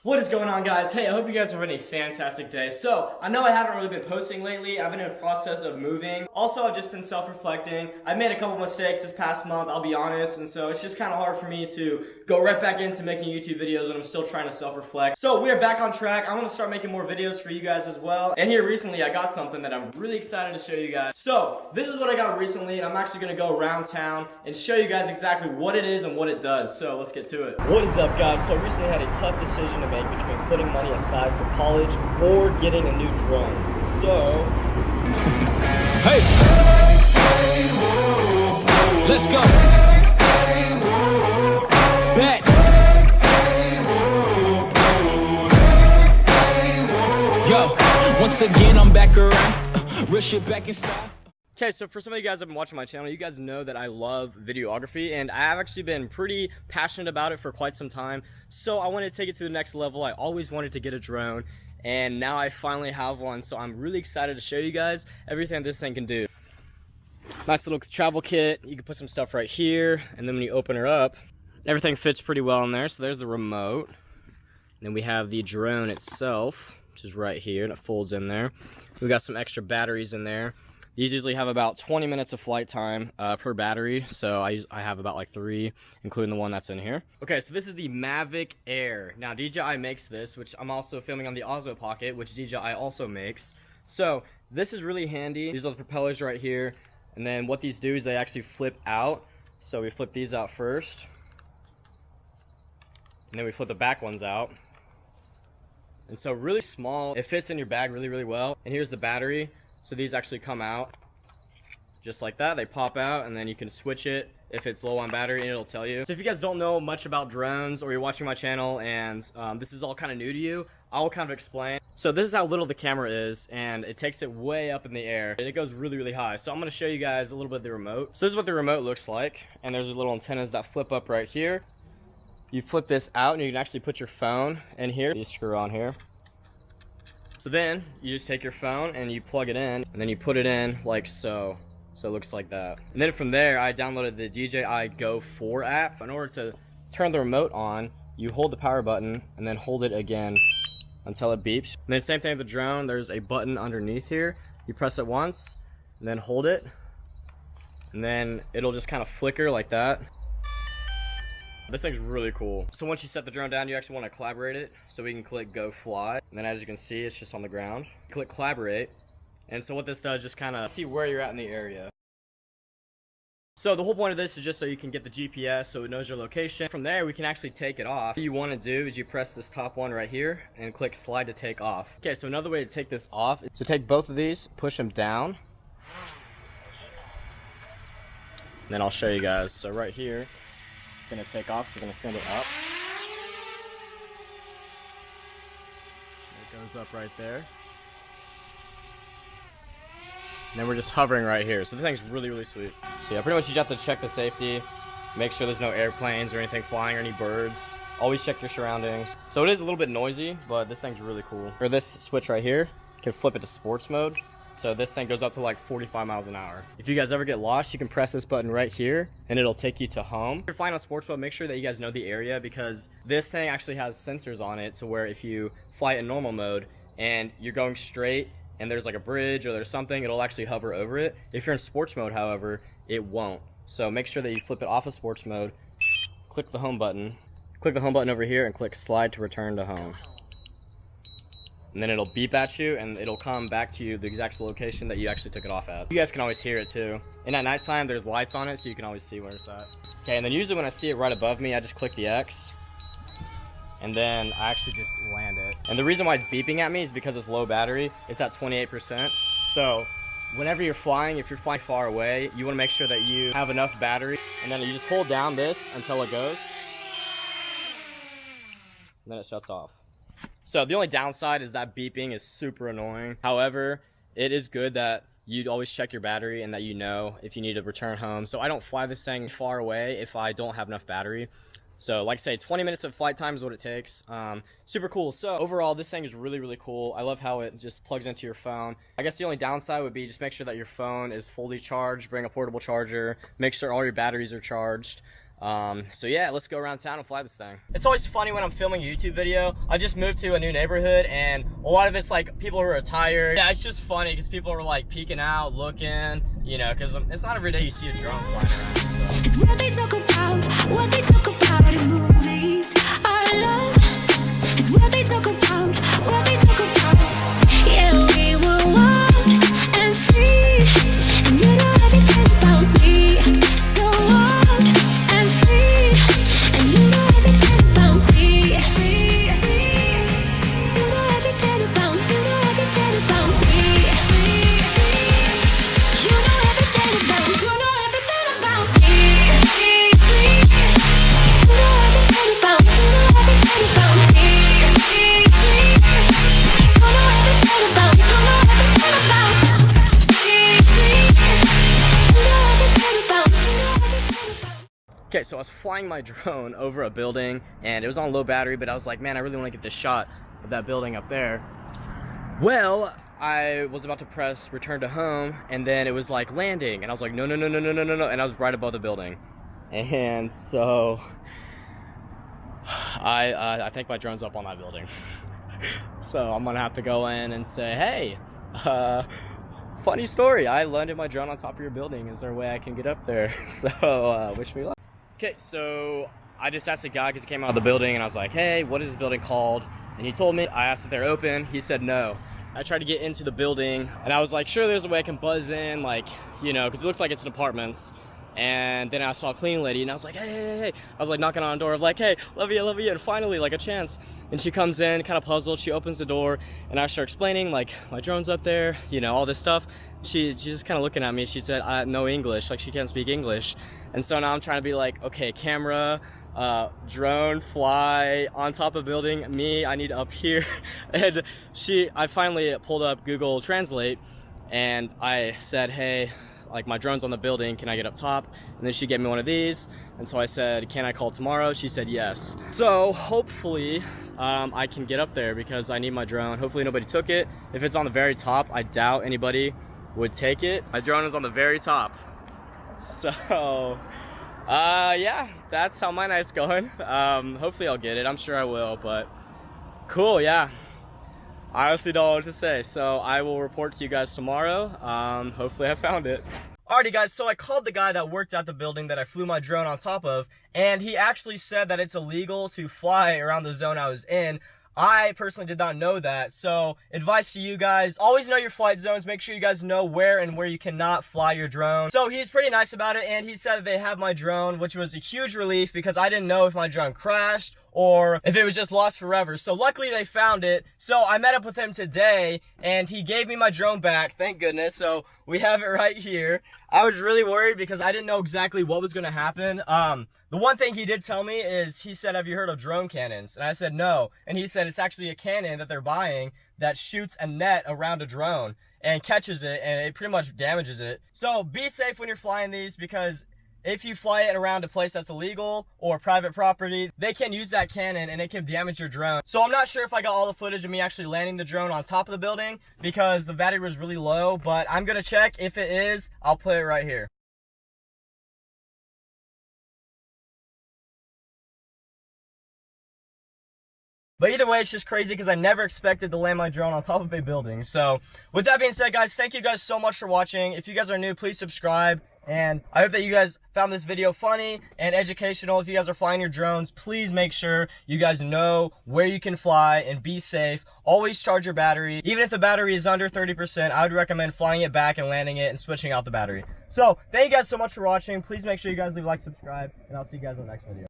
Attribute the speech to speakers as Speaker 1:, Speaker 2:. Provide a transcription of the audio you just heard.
Speaker 1: What is going on, guys? Hey, I hope you guys are having a fantastic day. So, I know I haven't really been posting lately. I've been in the process of moving. Also, I've just been self-reflecting. I made a couple mistakes this past month, I'll be honest, and so it's just kind of hard for me to go right back into making YouTube videos when I'm still trying to self-reflect. So, we are back on track. I want to start making more videos for you guys as well. And here recently, I got something that I'm really excited to show you guys. So, this is what I got recently, and I'm actually going to go around town and show you guys exactly what it is and what it does. So, let's get to it. What is up, guys? So, I recently had a tough decision to make between putting money aside for college or getting a new drone. So,
Speaker 2: hey, let's go. Bet. Yo, once again I'm back around. Real shit back in style.
Speaker 1: okay, so for some of you guys that have been watching my channel, you guys know that I love videography, and I've actually been pretty passionate about it for quite some time. So I wanted to take it to the next level. I always wanted to get a drone, and now I finally have one. So I'm really excited to show you guys everything this thing can do. Nice little travel kit. You can put some stuff right here, and then when you open her up, everything fits pretty well in there. So there's the remote. Then we have the drone itself, which is right here, and it folds in there. We got some extra batteries in there. These usually have about 20 minutes of flight time per battery, so I have about like 3, including the one that's in here. Okay, so this is the Mavic Air. Now, DJI makes this, which I'm also filming on the Osmo Pocket, which DJI also makes. So, this is really handy. These are the propellers right here, and then what these do is they actually flip out. So we flip these out first, and then we flip the back ones out. And so really small, it fits in your bag really, really well. And here's the battery. So these actually come out just like that. They pop out, and then you can switch it if it's low on battery, and it'll tell you. So if you guys don't know much about drones, or you're watching my channel and this is all kind of new to you, I'll kind of explain. So this is how little the camera is, and it takes it way up in the air, and it goes really, really high. So I'm going to show you guys a little bit of the remote. So this is what the remote looks like, and there's little antennas that flip up right here. You flip this out, and you can actually put your phone in here. You screw on here. So then, you just take your phone and you plug it in, and then you put it in like so. So it looks like that. And then from there, I downloaded the DJI Go 4 app. In order to turn the remote on, you hold the power button and then hold it again until it beeps. And then same thing with the drone, there's a button underneath here. You press it once, and then hold it, and then it'll just kind of flicker like that. This thing's really cool. So once you set the drone down, you actually want to collaborate it. So we can click go fly. And then as you can see, it's just on the ground. Click collaborate. And so what this does, just kind of see where you're at in the area. So the whole point of this is just so you can get the GPS so it knows your location. From there, we can actually take it off. What you want to do is you press this top one right here and click slide to take off. Okay, so another way to take this off is to take both of these, push them down. And then I'll show you guys. So right here, gonna take off, so we're gonna send it up. It goes up right there. And then we're just hovering right here. So this thing's really, really sweet. So yeah, pretty much you just have to check the safety, make sure there's no airplanes or anything flying or any birds. Always check your surroundings. So it is a little bit noisy, but this thing's really cool. Or this switch right here, you can flip it to sports mode. So this thing goes up to like 45 miles an hour. If you guys ever get lost, you can press this button right here and it'll take you to home. If you're flying on sports mode, make sure that you guys know the area, because this thing actually has sensors on it to where if you fly in normal mode and you're going straight and there's like a bridge or there's something, it'll actually hover over it. If you're in sports mode, however, it won't. So make sure that you flip it off of sports mode, click the home button over here and click slide to return to home. And then it'll beep at you, and it'll come back to you the exact location that you actually took it off at. You guys can always hear it too. And at nighttime, there's lights on it, so you can always see where it's at. Okay, and then usually when I see it right above me, I just click the X, and then I actually just land it. And the reason why it's beeping at me is because it's low battery. It's at 28%. So whenever you're flying, if you're flying far away, you want to make sure that you have enough battery, and then you just hold down this until it goes, and then it shuts off. So the only downside is that beeping is super annoying. However, it is good that you always check your battery and that you know if you need to return home. So I don't fly this thing far away if I don't have enough battery. So like I say, 20 minutes of flight time is what it takes. Super cool. So overall, this thing is really, really cool. I love how it just plugs into your phone. I guess the only downside would be just make sure that your phone is fully charged, bring a portable charger, make sure all your batteries are charged. So yeah, let's go around town and fly this thing. It's always funny when I'm filming a YouTube video. I just moved to a new neighborhood and a lot of it's like people who are retired. Yeah, it's just funny because people are like peeking out, looking, you know, because it's not every day you see a drone flying around. So.
Speaker 3: It's what they talk about in movies. Our love is what they talk about, what they talk about. Yeah, we were wild and free, and you know everything about me. So wild and free, and you know everything about me. You know everything about, you know everything about me. You know everything about, you know everything about me. You know everything about, you know everything about me. You know everything about, you know everything about me. You know everything about, you know everything about.
Speaker 1: Okay, so I was flying my drone over a building and it was on low battery, but I was like, man, I really want to get this shot of that building up there. Well, I was about to press return to home and then it was like landing and I was like, no, no, no, no, no, no, no, no, and I was right above the building. And so I think my drone's up on that building. So I'm gonna have to go in and say, hey, funny story, I landed my drone on top of your building. Is there a way I can get up there? So wish me luck. Okay, so I just asked the guy because he came out of the building and I was like, hey, what is this building called? And he told me. I asked if they're open. He said no. I tried to get into the building and I was like, sure, there's a way I can buzz in, like, you know, because it looks like it's an apartments. And then I saw a cleaning lady and I was like, hey, hey, hey. I was like knocking on the door of like, hey, love you, and finally, like, a chance. And she comes in, kind of puzzled, she opens the door and I start explaining, like, my drone's up there, you know, all this stuff. She's just kind of looking at me. She said, I know English, like she can't speak English. And so now I'm trying to be like, okay, camera, drone, fly, on top of building, me, I need up here. And I finally pulled up Google Translate and I said, hey, like, my drone's on the building, can I get up top? And then she gave me one of these, and so I said, can I call tomorrow? She said yes. So hopefully I can get up there because I need my drone. Hopefully nobody took it. If it's on the very top, I doubt anybody would take it. My drone is on the very top. So yeah, that's how my night's going. Hopefully I'll get it. I'm sure I will, but cool, yeah. I honestly don't know what to say, so I will report to you guys tomorrow. Hopefully I found it. Alrighty guys, so I called the guy that worked at the building that I flew my drone on top of, and he actually said that it's illegal to fly around the zone I was in. I personally did not know that, so advice to you guys, always know your flight zones. Make sure you guys know where and where you cannot fly your drone. So he's pretty nice about it, and he said that they have my drone, which was a huge relief because I didn't know if my drone crashed or if it was just lost forever. So luckily they found it. So I met up with him today and he gave me my drone back, thank goodness. So we have it right here. I was really worried because I didn't know exactly what was gonna happen. The one thing he did tell me is, he said, have you heard of drone cannons? And I said no. And he said it's actually a cannon that they're buying that shoots a net around a drone and catches it, and it pretty much damages it. So be safe when you're flying these, because if you fly it around a place that's illegal or private property, they can use that cannon and it can damage your drone. So I'm not sure if I got all the footage of me actually landing the drone on top of the building because the battery was really low, but I'm gonna check. If it is, I'll play it right here. But either way, it's just crazy because I never expected to land my drone on top of a building. So with that being said, guys, thank you guys so much for watching. If you guys are new, please subscribe. And I hope that you guys found this video funny and educational. If you guys are flying your drones, please make sure you guys know where you can fly and be safe. Always charge your battery. Even if the battery is under 30%, I would recommend flying it back and landing it and switching out the battery. So thank you guys so much for watching. Please make sure you guys leave a like, subscribe, and I'll see you guys in the next video.